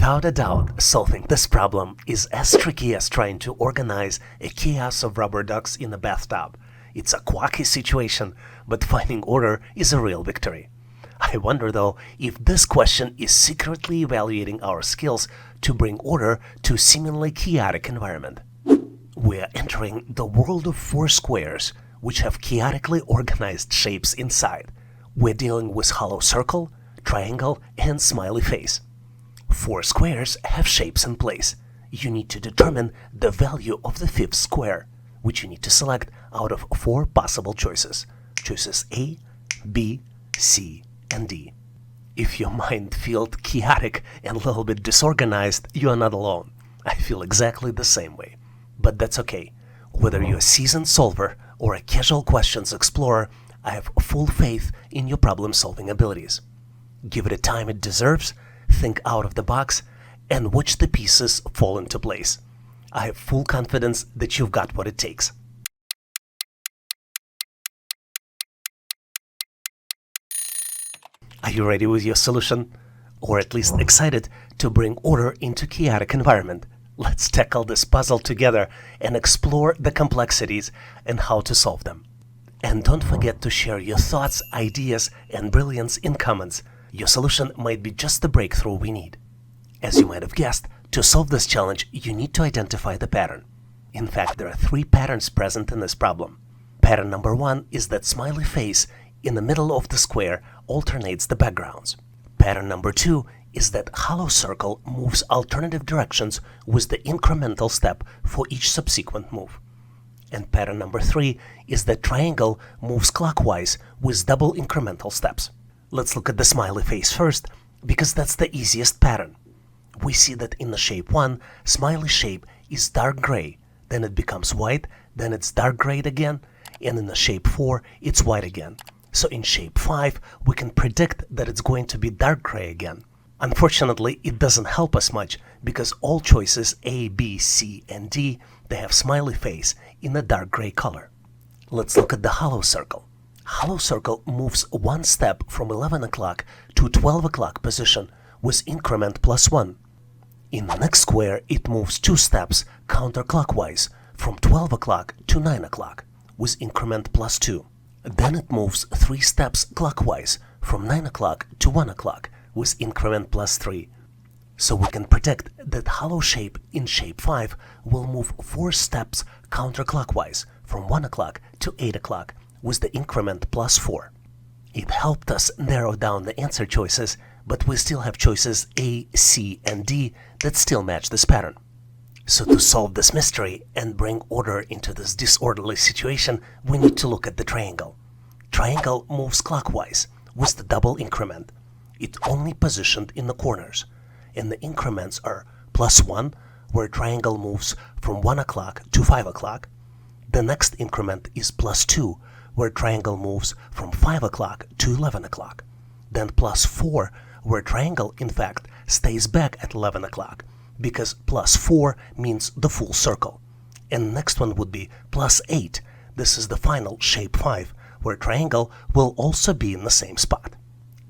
Without a doubt, solving this problem is as tricky as trying to organize a chaos of rubber ducks in a bathtub. It's a quirky situation, but finding order is a real victory. I wonder though if this question is secretly evaluating our skills to bring order to a seemingly chaotic environment. We are entering the world of four squares, which have chaotically organized shapes inside. We're dealing with hollow circle, triangle, and smiley face. Four squares have shapes in place. You need to determine the value of the fifth square, which you need to select out of four possible choices. Choices A, B, C, and D. If your mind feels chaotic and a little bit disorganized, you are not alone. I feel exactly the same way. But that's okay. Whether you're a seasoned solver or a casual questions explorer, I have full faith in your problem-solving abilities. Give it the time it deserves, think out of the box, and watch the pieces fall into place. I have full confidence that you've got what it takes. Are you ready with your solution? Or at least excited to bring order into chaotic environment? Let's tackle this puzzle together and explore the complexities and how to solve them. And don't forget to share your thoughts, ideas, and brilliance in comments. Your solution might be just the breakthrough we need. As you might have guessed, to solve this challenge, you need to identify the pattern. In fact, there are three patterns present in this problem. Pattern number one is that smiley face in the middle of the square alternates the backgrounds. Pattern number two is that hollow circle moves alternative directions with the incremental step for each subsequent move. And pattern number three is that triangle moves clockwise with double incremental steps. Let's look at the smiley face first, because that's the easiest pattern. We see that in the shape 1, smiley shape is dark gray, then it becomes white, then it's dark gray again, and in the shape 4, it's white again. So in shape 5, we can predict that it's going to be dark gray again. Unfortunately, it doesn't help us much, because all choices A, B, C, and D, they have smiley face in a dark gray color. Let's look at the hollow circle. Hollow circle moves one step from 11 o'clock to 12 o'clock position with increment +1. In the next square, it moves two steps counterclockwise from 12 o'clock to 9 o'clock with increment +2. Then it moves three steps clockwise from 9 o'clock to 1 o'clock with increment +3. So we can predict that hollow shape in shape 5 will move four steps counterclockwise from 1 o'clock to 8 o'clock with the increment +4. It helped us narrow down the answer choices, but we still have choices A, C, and D that still match this pattern. So to solve this mystery and bring order into this disorderly situation, we need to look at the triangle. Triangle moves clockwise with the double increment. It's only positioned in the corners, and the increments are +1, where triangle moves from 1 o'clock to 5 o'clock. The next increment is +2, where triangle moves from 5 o'clock to 11 o'clock. Then +4, where triangle, in fact, stays back at 11 o'clock, because +4 means the full circle. And the next one would be +8. This is the final shape 5, where triangle will also be in the same spot.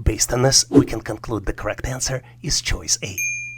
Based on this, we can conclude the correct answer is choice A.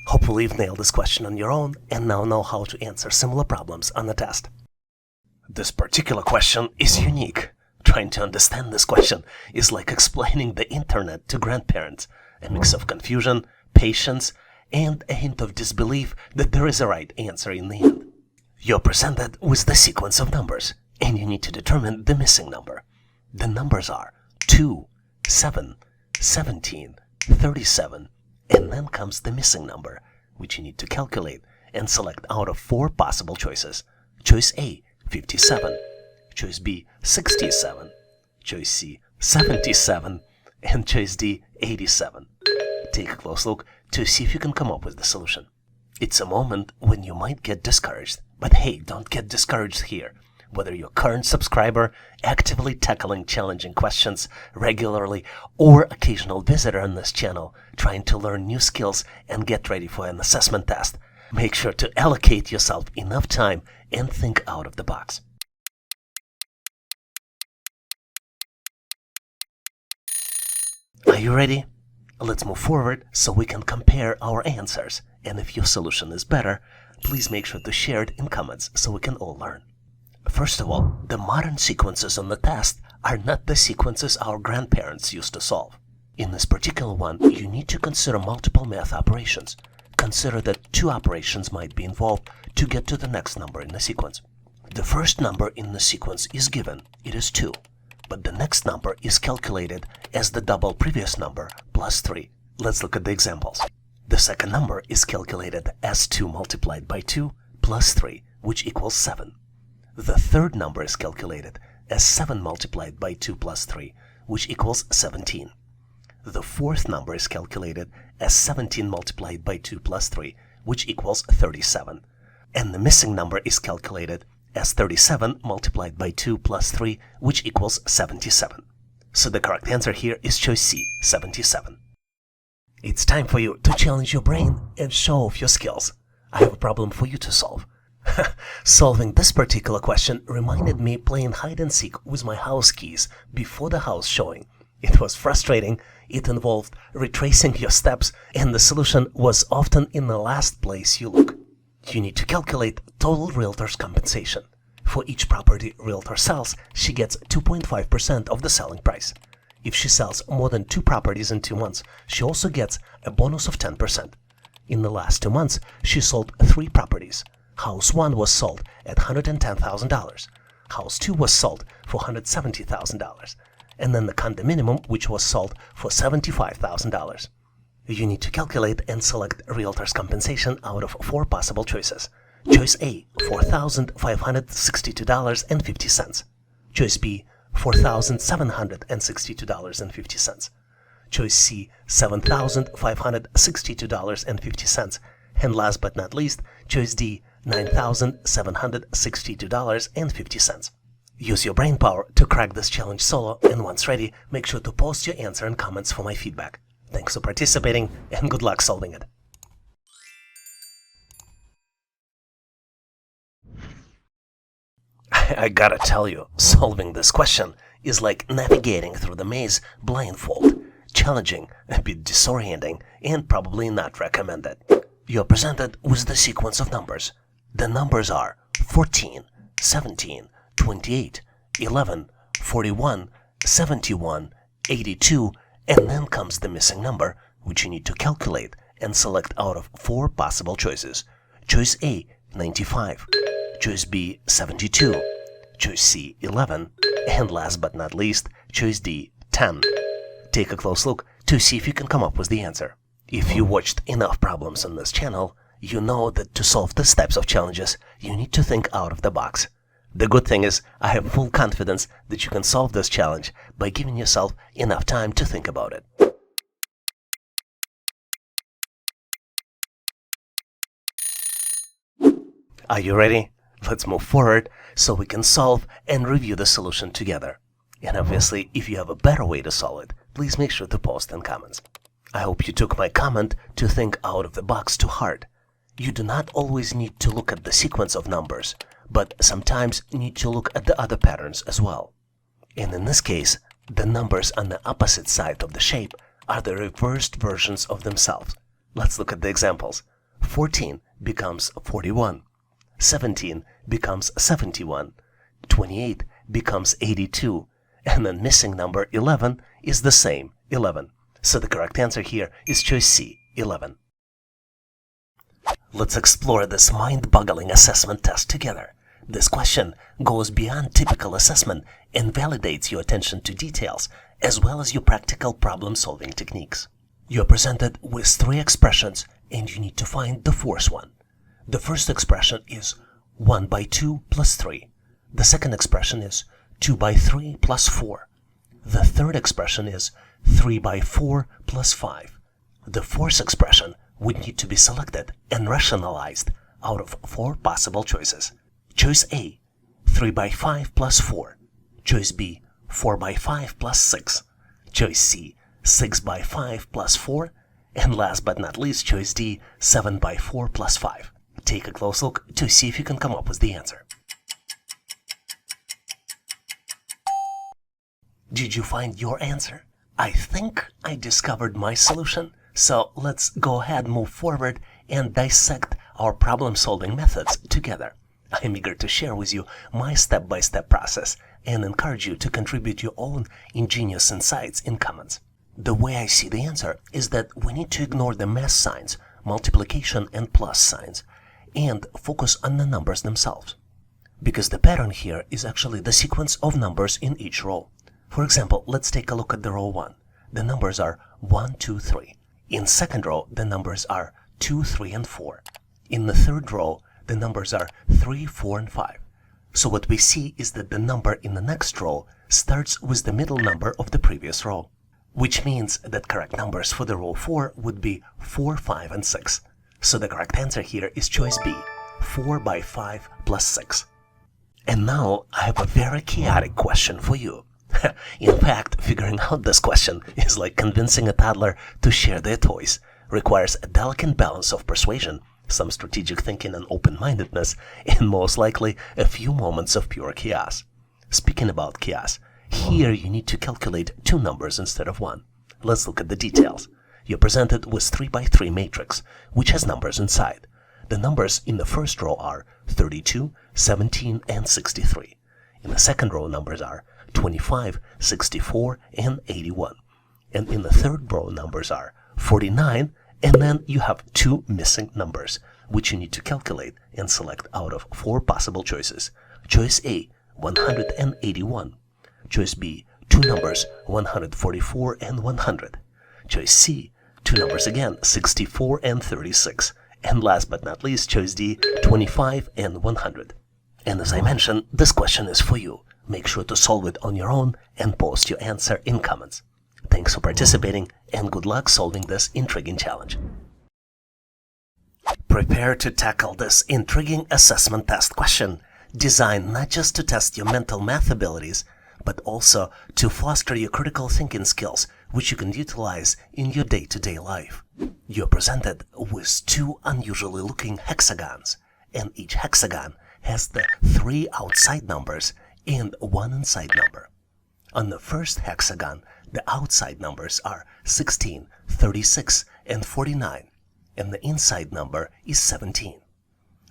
Hopefully you've nailed this question on your own and now know how to answer similar problems on the test. This particular question is unique. Trying to understand this question is like explaining the internet to grandparents, a mix of confusion, patience, and a hint of disbelief that there is a right answer in the end. You're presented with the sequence of numbers, and you need to determine the missing number. The numbers are 2, 7, 17, 37, and then comes the missing number, which you need to calculate and select out of four possible choices. Choice A, 57. Choice B, 67. Choice C, 77. And choice D, 87. Take a close look to see if you can come up with the solution. It's a moment when you might get discouraged, but hey, don't get discouraged here. Whether you're a current subscriber, actively tackling challenging questions regularly, or occasional visitor on this channel, trying to learn new skills and get ready for an assessment test, make sure to allocate yourself enough time and think out of the box. Are you ready? Let's move forward so we can compare our answers And if your solution is better, please make sure to share it in comments so we can all learn. First of all, the modern sequences on the test are not the sequences our grandparents used to solve. In this particular one, you need to consider multiple math operations. Consider that 2 operations might be involved to get to the next number in the sequence. The first number in the sequence is given, it is 2, but the next number is calculated as the double previous number plus 3. Let's look at the examples. The second number is calculated as 2 multiplied by 2 plus 3, which equals 7. The third number is calculated as 7 multiplied by 2 plus 3, which equals 17. The fourth number is calculated as 17 multiplied by 2 plus 3, which equals 37. And the missing number is calculated as 37 multiplied by 2 plus 3, which equals 77. So the correct answer here is choice C, 77. It's time for you to challenge your brain and show off your skills. I have a problem for you to solve. Solving this particular question reminded me playing hide and seek with my house keys before the house showing. It was frustrating, it involved retracing your steps, and the solution was often in the last place you look. You need to calculate total realtor's compensation. For each property realtor sells, she gets 2.5% of the selling price. If she sells more than 2 properties in 2 months, she also gets a bonus of 10%. In the last 2 months, she sold 3 properties. House 1 was sold at $110,000. House 2 was sold for $170,000. And then the condominium, which was sold for $75,000. You need to calculate and select realtor's compensation out of 4 possible choices. Choice A, $4,562.50. Choice B, $4,762.50. Choice C, $7,562.50. And last but not least, choice D, $9,762.50. Use your brain power to crack this challenge solo, and once ready, make sure to post your answer in comments for my feedback. Thanks for participating, and good luck solving it. I gotta tell you, solving this question is like navigating through the maze blindfold. Challenging, a bit disorienting, and probably not recommended. You're presented with the sequence of numbers. The numbers are 14, 17, 28, 11, 41, 71, 82, and then comes the missing number, which you need to calculate and select out of 4 possible choices. Choice A, 95. Choice B, 72. Choice C, 11. And last but not least, choice D, 10. Take a close look to see if you can come up with the answer. If you watched enough problems on this channel, you know that to solve these types of challenges, you need to think out of the box. The good thing is, I have full confidence that you can solve this challenge by giving yourself enough time to think about it. Are you ready? Let's move forward so we can solve and review the solution together. And obviously, if you have a better way to solve it, please make sure to post in comments. I hope you took my comment to think out of the box to heart. You do not always need to look at the sequence of numbers, but sometimes need to look at the other patterns as well. And in this case, the numbers on the opposite side of the shape are the reversed versions of themselves. Let's look at the examples. 14 becomes 41. 17 becomes 71. 28 becomes 82. And the missing number 11 is the same, 11. So the correct answer here is choice C, 11. Let's explore this mind-boggling assessment test together. This question goes beyond typical assessment and validates your attention to details as well as your practical problem-solving techniques. You're presented with 3 expressions and you need to find the 4th one. The first expression is 1 by 2 plus 3. The second expression is 2 by 3 plus 4. The third expression is 3 by 4 plus 5. The fourth expression would need to be selected and rationalized out of 4 possible choices. Choice A, 3 by 5 plus 4. Choice B, 4 by 5 plus 6. Choice C, 6 by 5 plus 4. And last but not least, choice D, 7 by 4 plus 5. Take a close look to see if you can come up with the answer. Did you find your answer? I think I discovered my solution. So let's go ahead, move forward, and dissect our problem-solving methods together. I'm eager to share with you my step-by-step process and encourage you to contribute your own ingenious insights in comments. The way I see the answer is that we need to ignore the mass signs, multiplication and plus signs, and focus on the numbers themselves. Because the pattern here is actually the sequence of numbers in each row. For example, let's take a look at the row 1. The numbers are 1, 2, 3. In second row, the numbers are 2, 3, and 4. In the third row, the numbers are 3, 4, and 5. So what we see is that the number in the next row starts with the middle number of the previous row, which means that correct numbers for the row 4 would be 4, 5, and 6. So the correct answer here is choice B, 4 by 5 plus 6. And now I have a very chaotic question for you. In fact, figuring out this question is like convincing a toddler to share their toys. Requires a delicate balance of persuasion, some strategic thinking and open-mindedness, and most likely a few moments of pure chaos. Speaking about chaos, here you need to calculate 2 numbers instead of 1. Let's look at the details. You're presented with 3 by 3 matrix, which has numbers inside. The numbers in the first row are 32, 17, and 63. In the second row, numbers are 25, 64, and 81. And in the third row, numbers are 49, and then you have 2 missing numbers, which you need to calculate and select out of 4 possible choices. Choice A, 181. Choice B, 2 numbers, 144 and 100. Choice C, 2 numbers again, 64 and 36. And last but not least, choice D, 25 and 100. And as I mentioned, this question is for you. Make sure to solve it on your own and post your answer in comments. Thanks for participating and good luck solving this intriguing challenge. Prepare to tackle this intriguing assessment test question, designed not just to test your mental math abilities, but also to foster your critical thinking skills, which you can utilize in your day-to-day life. You're presented with 2 unusually looking hexagons, and each hexagon has the 3 outside numbers and 1 inside number. On the first hexagon, the outside numbers are 16, 36, and 49, and the inside number is 17.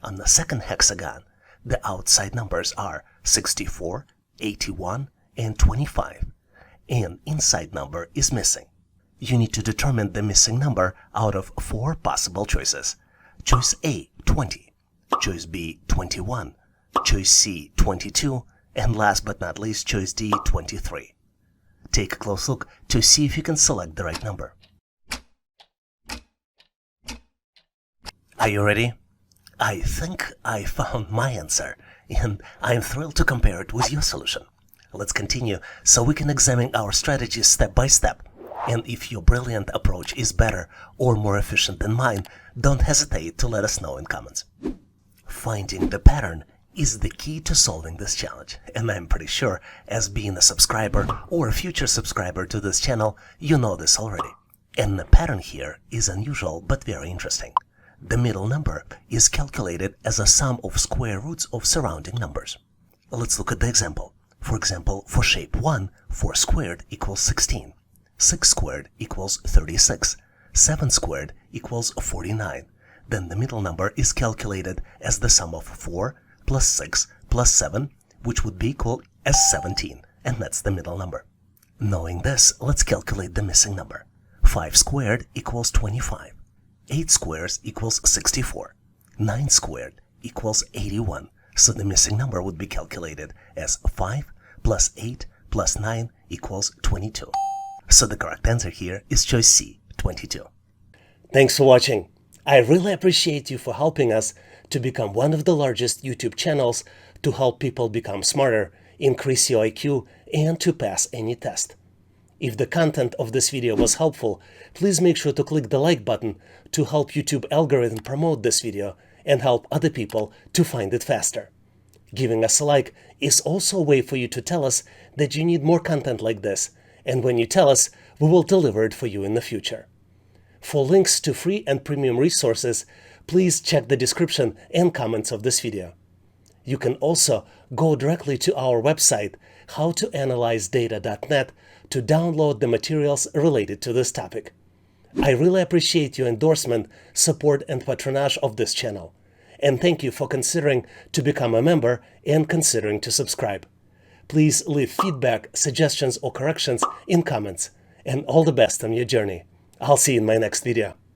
On the second hexagon, the outside numbers are 64, 81, and 25, and inside number is missing. You need to determine the missing number out of 4 possible choices. Choice A, 20. Choice B, 21. Choice C, 22. And last but not least, choice D, 23. Take a close look to see if you can select the right number. Are you ready? I think I found my answer, and I'm thrilled to compare it with your solution. Let's continue so we can examine our strategies step by step. And if your brilliant approach is better or more efficient than mine, don't hesitate to let us know in comments. Finding the pattern is the key to solving this challenge, and I'm pretty sure, as being a subscriber or a future subscriber to this channel, you know this already. And the pattern here is unusual but very interesting. The middle number is calculated as a sum of square roots of surrounding numbers. Let's look at the example. For example, for shape 1, 4 squared equals 16. 6 squared equals 36. 7 squared equals 49. Then the middle number is calculated as the sum of 4 plus 6 plus 7, which would be equal as 17, and that's the middle number. Knowing this, let's calculate the missing number. 5 squared equals 25. 8 squares equals 64. 9 squared equals 81. So the missing number would be calculated as 5 plus 8 plus 9 equals 22. So the correct answer here is choice C, 22. Thanks for watching. I really appreciate you for helping us to become one of the largest YouTube channels to help people become smarter, increase your IQ, and to pass any test. If the content of this video was helpful, please make sure to click the like button to help YouTube algorithm promote this video and help other people to find it faster. Giving us a like is also a way for you to tell us that you need more content like this, and when you tell us, we will deliver it for you in the future. For links to free and premium resources, please check the description and comments of this video. You can also go directly to our website, howtoanalyzedata.net, to download the materials related to this topic. I really appreciate your endorsement, support, and patronage of this channel. And thank you for considering to become a member and considering to subscribe. Please leave feedback, suggestions, or corrections in comments. And all the best on your journey. I'll see you in my next video.